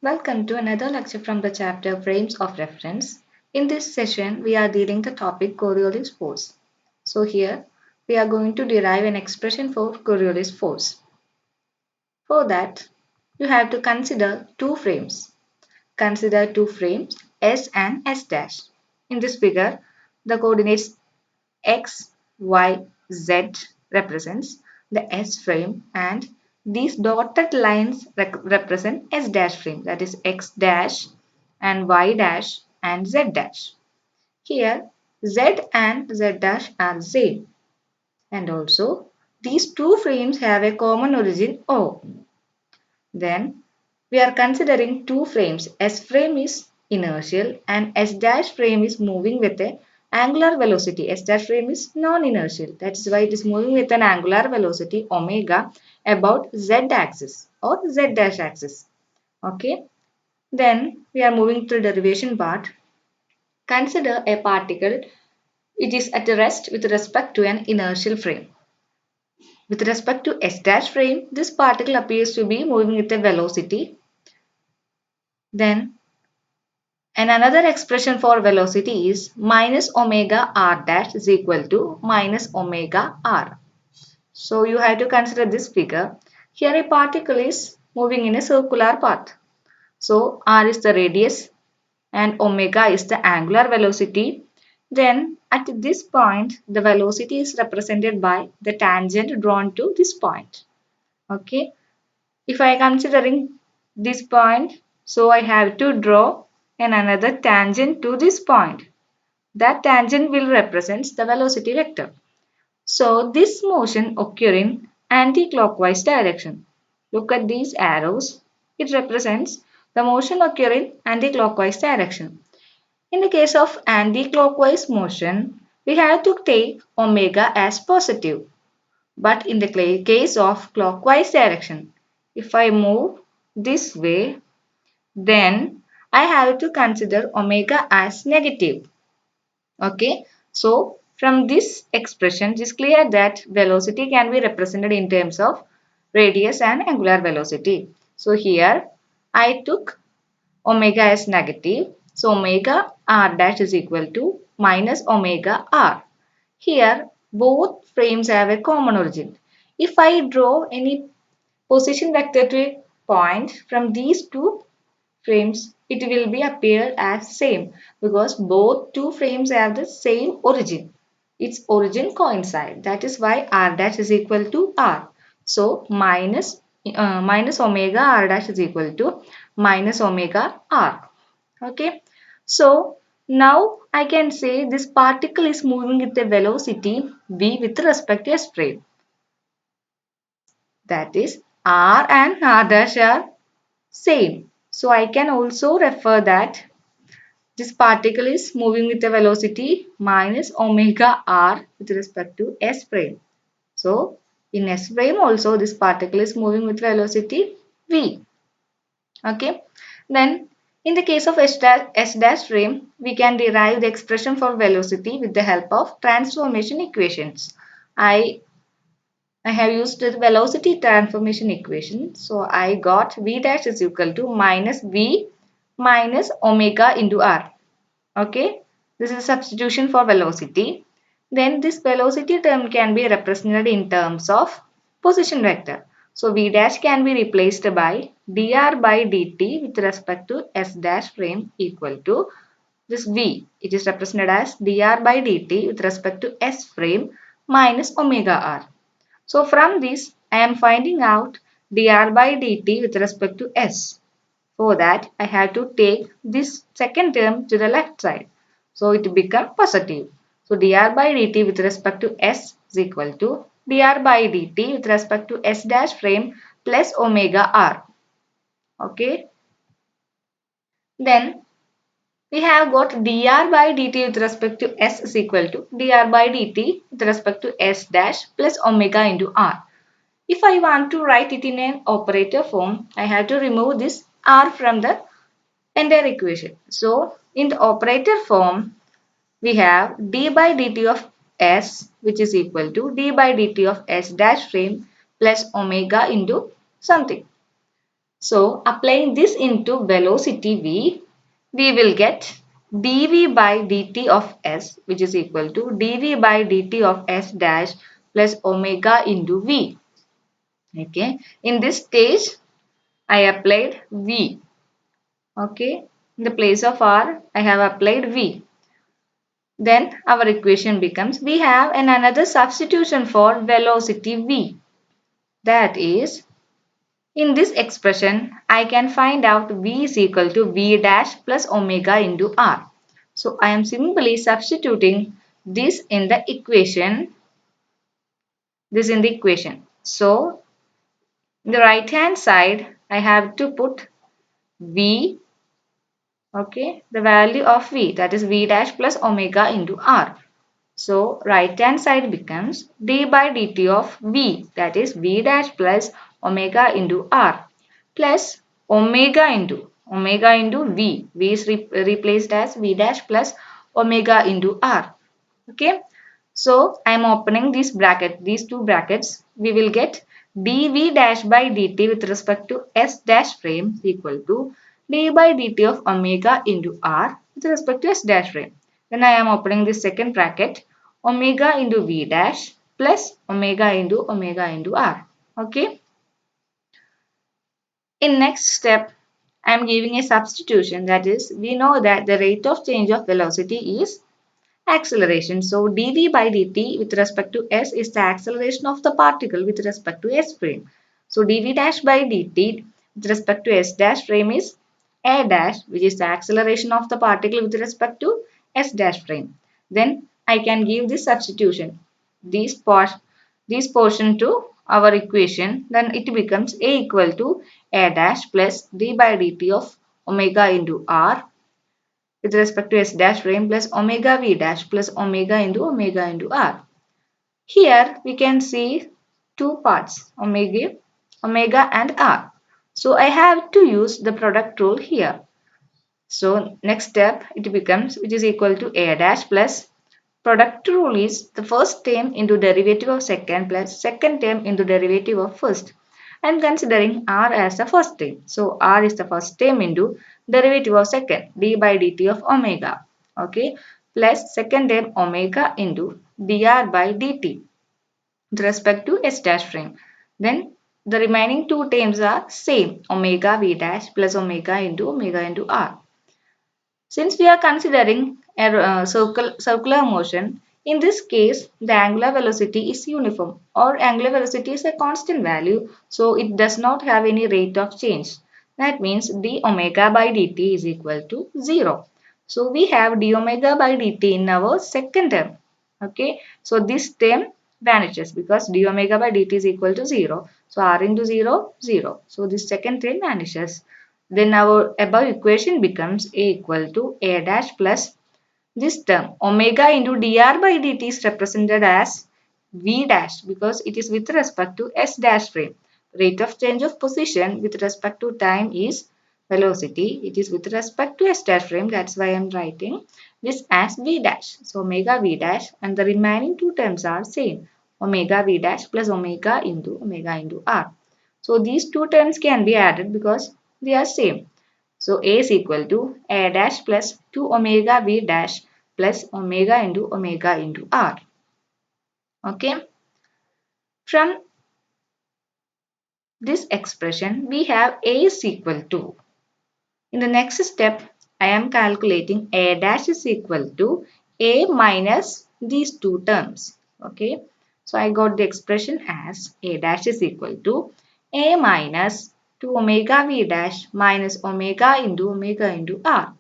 Welcome to another lecture from the chapter Frames of Reference. In this session, we are dealing the topic Coriolis force. So here, we are going to derive an expression for Coriolis force. For that, you have to consider two frames. Consider two frames S and S dash. In this figure, the coordinates X, Y, Z represents the S frame and these dotted lines represent S dash frame, that is X dash and Y dash and Z dash. Here Z and Z dash are same and also these two frames have a common origin O. Then we are considering two frames. S frame is inertial and S dash frame is moving with a angular velocity. S dash frame is non-inertial. That is why it is moving with an angular velocity omega about Z axis or Z dash axis. Okay. Then we are moving to the derivation part. Consider a particle. It is at rest with respect to an inertial frame. With respect to S dash frame, this particle appears to be moving with a velocity. Then and another expression for velocity is minus omega r dash is equal to minus omega r. So you have to consider this figure. Here a particle is moving in a circular path. So r is the radius and omega is the angular velocity. Then at this point the velocity is represented by the tangent drawn to this point. Okay. If I considering this point, so I have to draw another tangent to this point. That tangent will represent the velocity vector. So this motion occur in anti-clockwise direction. Look at these arrows. It represents the motion occur in anti-clockwise direction. In the case of anti-clockwise motion, we have to take omega as positive. But in the case of clockwise direction, if I move this way, then I have to consider omega as negative. Okay, so from this expression, it is clear that velocity can be represented in terms of radius and angular velocity. So here I took omega as negative. So omega r dash is equal to minus omega r. Here both frames have a common origin. If I draw any position vector to a point from these two frames, it will be appear as same because both two frames have the same origin. Its origin coincide. That is why r dash is equal to r. So minus omega r dash is equal to minus omega r. Okay. So now I can say this particle is moving with a velocity v with respect to s frame. That is r and r dash are same. So I can also refer that this particle is moving with a velocity minus omega r with respect to s frame. So in s frame also this particle is moving with velocity v. Okay. Then in the case of S dash frame, we can derive the expression for velocity with the help of transformation equations. I have used the velocity transformation equation. So I got v dash is equal to minus v minus omega into r. Okay. This is a substitution for velocity. Then this velocity term can be represented in terms of position vector. So v dash can be replaced by dr by dt with respect to s dash frame equal to this v. It is represented as dr by dt with respect to s frame minus omega r. So from this I am finding out dr by dt with respect to s. For that I have to take this second term to the left side. So it becomes positive. So dr by dt with respect to s is equal to dr by dt with respect to s dash frame plus omega r. Okay. Then we have got dr by dt with respect to s is equal to dr by dt with respect to s dash plus omega into r. If I want to write it in an operator form, I have to remove this r from the entire equation. So in the operator form, we have d by dt of s which is equal to d by dt of s dash frame plus omega into something. So applying this into velocity v, we will get dv by dt of s, which is equal to dv by dt of s dash plus omega into v. Okay. In this stage, I applied v. Okay. In the place of r, I have applied v. Then our equation becomes, we have another substitution for velocity v. That is, in this expression, I can find out v is equal to v dash plus omega into r. So I am simply substituting this in the equation. So in the right hand side, I have to put v, okay, the value of v, that is v dash plus omega into r. So right hand side becomes d by dt of v, that is v dash plus omega into r, plus omega into v. V is replaced as v dash plus omega into r. Okay. So I am opening these two brackets. We will get dv dash by dt with respect to s dash frame equal to d by dt of omega into r with respect to s dash frame. Then I am opening this second bracket, omega into v dash plus omega into r. Okay. In next step, I am giving a substitution, that is, we know that the rate of change of velocity is acceleration. So dv by dt with respect to s is the acceleration of the particle with respect to s frame. So dv dash by dt with respect to s dash frame is a dash, which is the acceleration of the particle with respect to s dash frame. Then I can give this substitution, this portion to our equation. Then it becomes a equal to a dash plus d by dt of omega into r with respect to s dash frame plus omega v dash plus omega into r. Here we can see two parts, omega and r. So I have to use the product rule here. So next step, it becomes, which is equal to a dash plus product rule is the first term into derivative of second plus second term into derivative of first. I am considering r as the first term. So r is the first term into derivative of second, d by dt of omega. Okay. Plus second term omega into dr by dt with respect to s dash frame. Then the remaining two terms are same, omega v dash plus omega into r. Since we are considering a circular motion, in this case, the angular velocity is uniform or angular velocity is a constant value, so it does not have any rate of change. That means d omega by dt is equal to 0. So we have d omega by dt in our second term. Okay, so this term vanishes because d omega by dt is equal to 0. So r into 0, 0. So this second term vanishes. Then our above equation becomes a equal to a dash plus this term omega into dr by dt is represented as v dash because it is with respect to s dash frame. Rate of change of position with respect to time is velocity. It is with respect to s dash frame. That's why I am writing this as v dash. So omega v dash and the remaining two terms are same. Omega v dash plus omega into r. So these two terms can be added because they are same. So A is equal to A dash plus 2 omega V dash plus omega into R. Okay. From this expression, we have A is equal to. In the next step, I am calculating A dash is equal to A minus these two terms. Okay. So I got the expression as A dash is equal to A minus 2 omega V dash minus omega into R.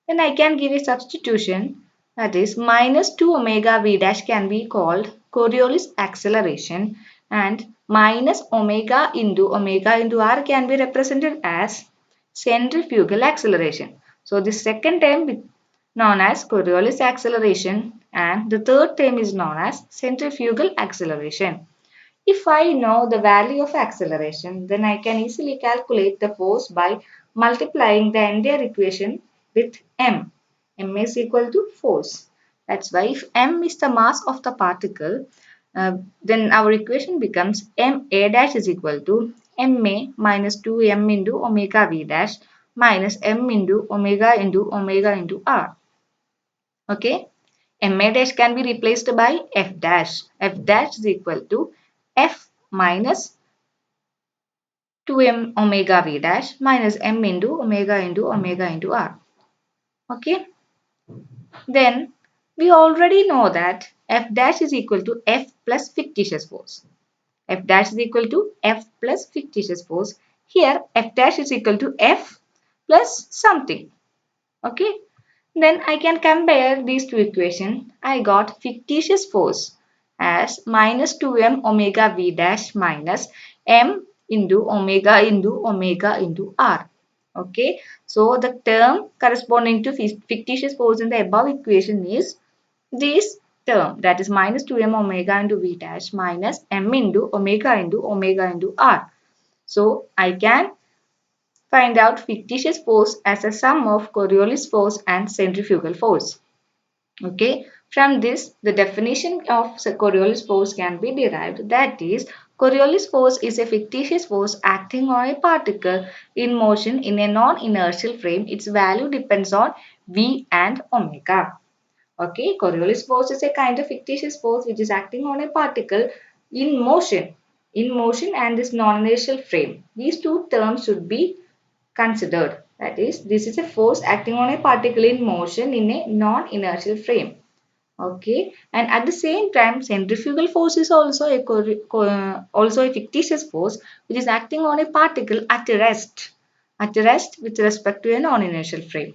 Then I can give a substitution, that is minus 2 omega v dash can be called Coriolis acceleration and minus omega into r can be represented as centrifugal acceleration. So the second term is known as Coriolis acceleration and the third term is known as centrifugal acceleration. If I know the value of acceleration, then I can easily calculate the force by multiplying the entire equation with m. M is equal to force. That's why if m is the mass of the particle, then our equation becomes ma dash is equal to ma minus 2m into omega v dash minus m into omega into r. Okay. Ma dash can be replaced by f dash. F dash is equal to f minus 2m omega v dash minus m into omega into r. Okay. Then we already know that f dash is equal to f plus fictitious force. F dash is equal to f plus fictitious force. Here f dash is equal to f plus something. Okay. Then I can compare these two equations. I got fictitious force as minus 2m omega v dash minus m into omega into r. Okay. So the term corresponding to fictitious force in the above equation is this term, that is minus 2m omega into v dash minus m into omega into r. So I can find out fictitious force as a sum of Coriolis force and centrifugal force. Okay, from this the definition of Coriolis force can be derived, that is Coriolis force is a fictitious force acting on a particle in motion in a non-inertial frame. Its value depends on v and omega. Okay, Coriolis force is a kind of fictitious force which is acting on a particle in motion and this non-inertial frame. These two terms should be considered. That is, this is a force acting on a particle in motion in a non-inertial frame. Okay, and at the same time, centrifugal force is also also a fictitious force which is acting on a particle at rest with respect to a non-inertial frame.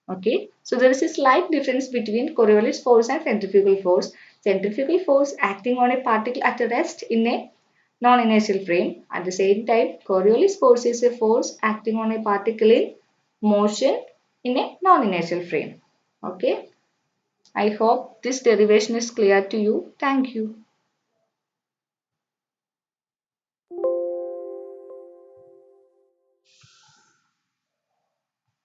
Okay, so there is a slight difference between Coriolis force and centrifugal force. Centrifugal force acting on a particle at rest in a non-inertial frame. At the same time, Coriolis force is a force acting on a particle in motion in a non-inertial frame. Okay, I hope this derivation is clear to you. Thank you.